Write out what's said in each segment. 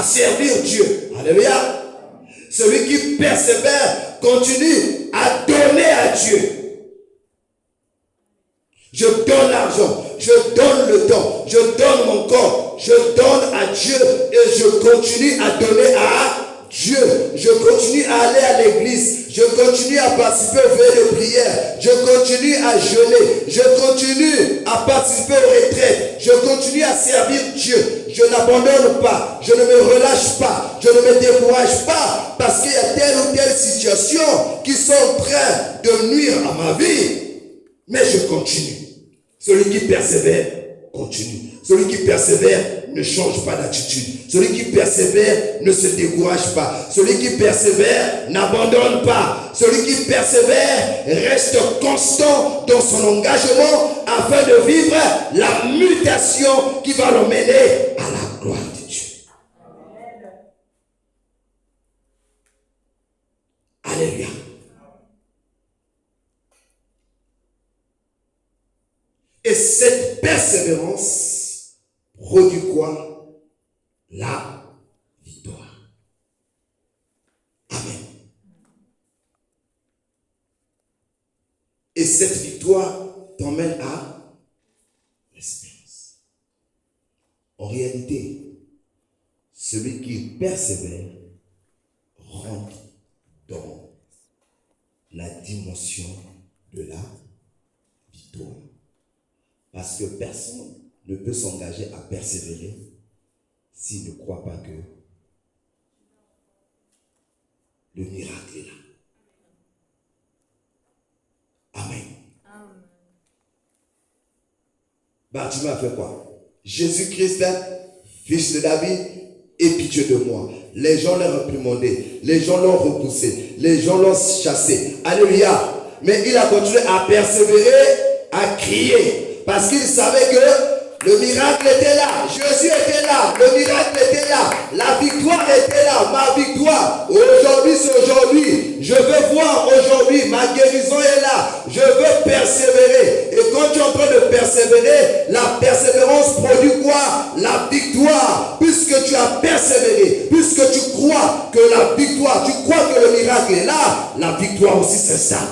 servir Dieu. Alléluia. Celui qui persévère continue à donner à Dieu. Je donne l'argent, je donne le temps, je donne mon corps, je donne à Dieu et je continue à donner à Dieu. Je continue à aller à l'église, je continue à participer aux veilles de prière, je continue à jeûner, je continue à participer aux retraites, je continue à servir Dieu. Je n'abandonne pas, je ne me relâche pas, je ne me décourage pas parce qu'il y a telle ou telle situation qui sont en train de nuire à ma vie. Mais je continue. Celui qui persévère, continue. Celui qui persévère ne change pas d'attitude. Celui qui persévère ne se décourage pas. Celui qui persévère n'abandonne pas. Celui qui persévère reste constant dans son engagement afin de vivre la mutation qui va l'emmener à la gloire de Dieu. Alléluia. Et cette persévérance produit quoi? La victoire. Amen. Et cette victoire t'emmène à l'espérance. En réalité, celui qui persévère rentre dans la dimension de la victoire. Parce que personne ne peut s'engager à persévérer s'il ne croit pas que le miracle est là. Amen. Bartimée a fait quoi? Jésus-Christ, fils de David, aie pitié de moi. Les gens l'ont réprimandé, les gens l'ont repoussé, les gens l'ont chassé. Alléluia. Mais il a continué à persévérer, à crier. Parce qu'il savait que le miracle était là. Jésus était là. Le miracle était là. La victoire était là. Ma victoire. Aujourd'hui, c'est aujourd'hui. Je veux voir aujourd'hui. Ma guérison est là. Je veux persévérer. Et quand tu es en train de persévérer, la persévérance produit quoi? La victoire. Puisque tu as persévéré, puisque tu crois que la victoire, tu crois que le miracle est là, la victoire aussi s'installe.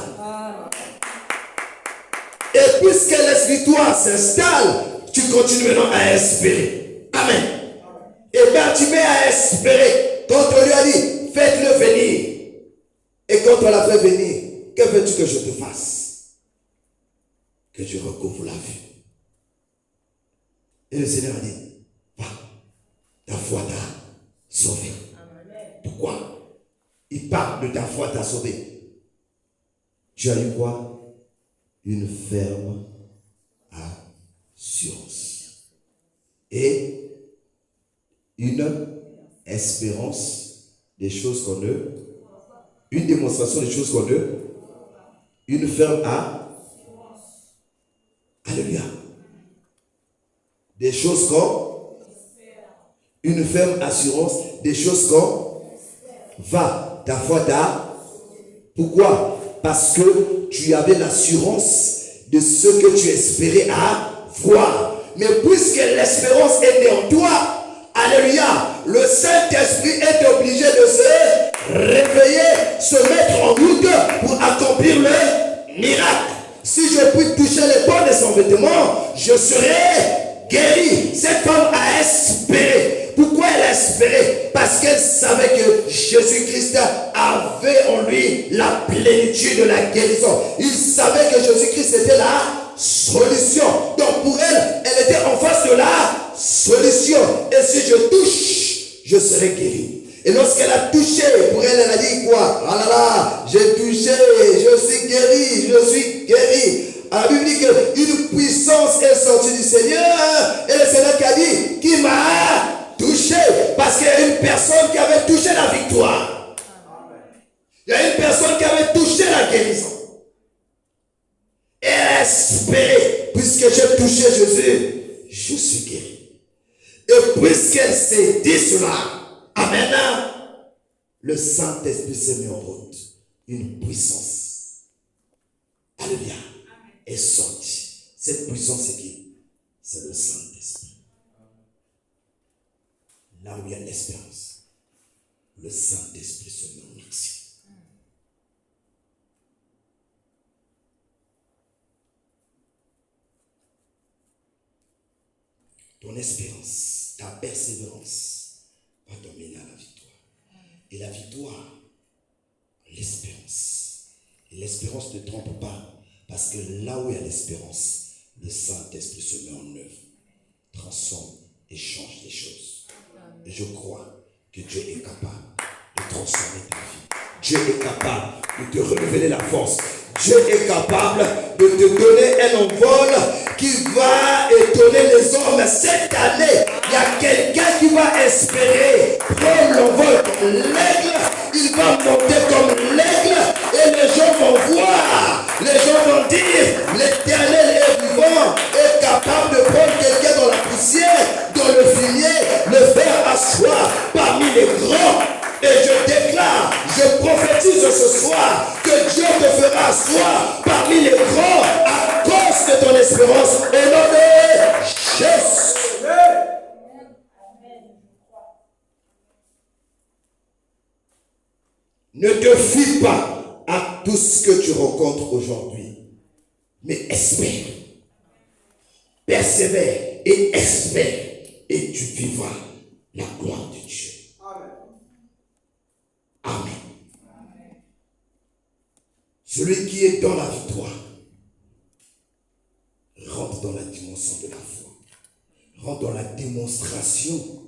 Et puisque la victoire s'installe, tu continues maintenant à espérer. Amen. Et Bartimée a espéré. Quand on lui a dit, faites-le venir. Et quand on l'a fait venir, que veux-tu que je te fasse? Que je recouvre la vue. Et le Seigneur a dit, va, ta foi t'a sauvé. Pourquoi? Il parle de ta foi t'a sauvé. Tu as eu quoi? Une ferme assurance et une espérance des choses qu'on ne, une démonstration des choses qu'on ne, une ferme assurance. Alléluia. Des choses qu'on, une ferme assurance des choses qu'on va, ta foi t'a. Pourquoi? Parce que tu avais l'assurance de ce que tu espérais avoir. Mais puisque l'espérance est née en toi, alléluia, le Saint-Esprit est obligé de se réveiller, se mettre en route pour accomplir le miracle. Si je puis toucher les bords de son vêtement, je serai guéri. Cette femme a espéré. Pourquoi elle a espéré? Parce qu'elle savait que Jésus-Christ avait en lui la plénitude de la guérison. Il savait que Jésus-Christ était la solution. Donc pour elle, elle était en face de la solution. Et si je touche, je serai guéri. Et lorsqu'elle a touché, pour elle, elle a dit quoi? Ah là là, j'ai touché, je suis guéri, je suis guéri. La Bible dit qu'une puissance est sortie du Seigneur. Et le Seigneur qui a dit, qui m'a touché, parce qu'il y a une personne qui avait touché la victoire. Il y a une personne qui avait touché la guérison. Et elle a espéré, puisque j'ai touché Jésus, je suis guéri. Et puisqu'elle s'est dit cela, amen, le Saint-Esprit s'est mis en route. Une puissance, alléluia, est sortie. Cette puissance c'est qui? C'est le Saint-Esprit. Là où il y a l'espérance, le Saint-Esprit se met en action. Ton espérance, ta persévérance va t'emmener à la victoire. Et la victoire, l'espérance. Et l'espérance ne trompe pas. Parce que là où il y a l'espérance, le Saint-Esprit se met en œuvre, transforme et change les choses. Et je crois que Dieu est capable de transformer ta vie. Dieu est capable de te révéler la force. Dieu est capable de te donner un envol qui va étonner les hommes. Cette année, il y a quelqu'un qui va espérer prendre l'envol comme l'aigle. Il va monter comme l'aigle et les gens vont voir. Les gens vont dire, l'Éternel est vivant, est capable de prendre quelqu'un dans la poussière, dans le fumier, le faire asseoir parmi les grands. Et je déclare, je prophétise ce soir que Dieu te fera asseoir parmi les grands à cause de ton espérance. Au nom de Jésus. Ne te fie pas à tout ce que tu rencontres aujourd'hui, mais espère, persévère et espère, et tu vivras la gloire de Dieu. Amen. Celui qui est dans la victoire rentre dans la dimension de la foi, rentre dans la démonstration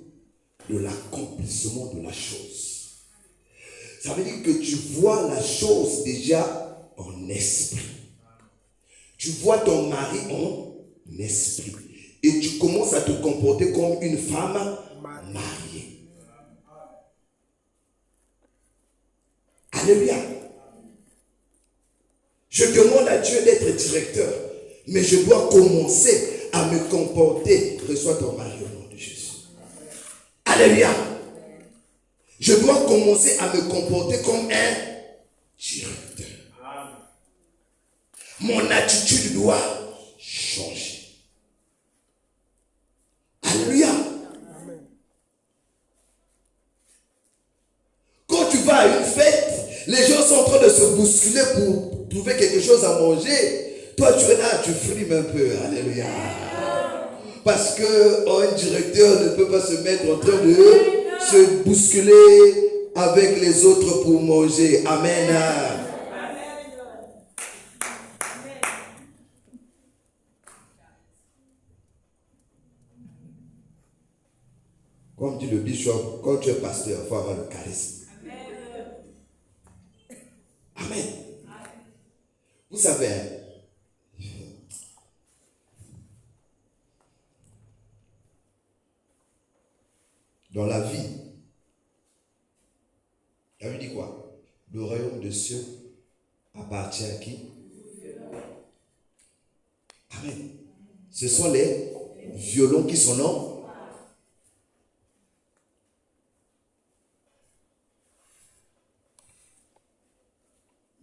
de l'accomplissement de la chose. Ça veut dire que tu vois la chose déjà en esprit. Tu vois ton mari en esprit. Et tu commences à te comporter comme une femme mariée. Alléluia. Je demande à Dieu d'être directeur, mais je dois commencer à me comporter. Reçois ton mari au nom de Jésus. Alléluia. Je dois commencer à me comporter comme un directeur. Mon attitude doit changer. Alléluia. Quand tu vas à une fête, les gens sont en train de se bousculer pour trouver quelque chose à manger. Toi, tu es là, tu frimes un peu. Alléluia. Parce qu'un directeur ne peut pas se mettre en train de se bousculer avec les autres pour manger. Amen. Comme dit le bishop, quand tu es pasteur, il faut avoir le charisme. Amen. Vous savez, dans la vie, il a dit quoi? Le royaume des cieux appartient à qui? Amen. Ce sont les violons qui sont là.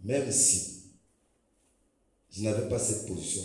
Même si je n'avais pas cette position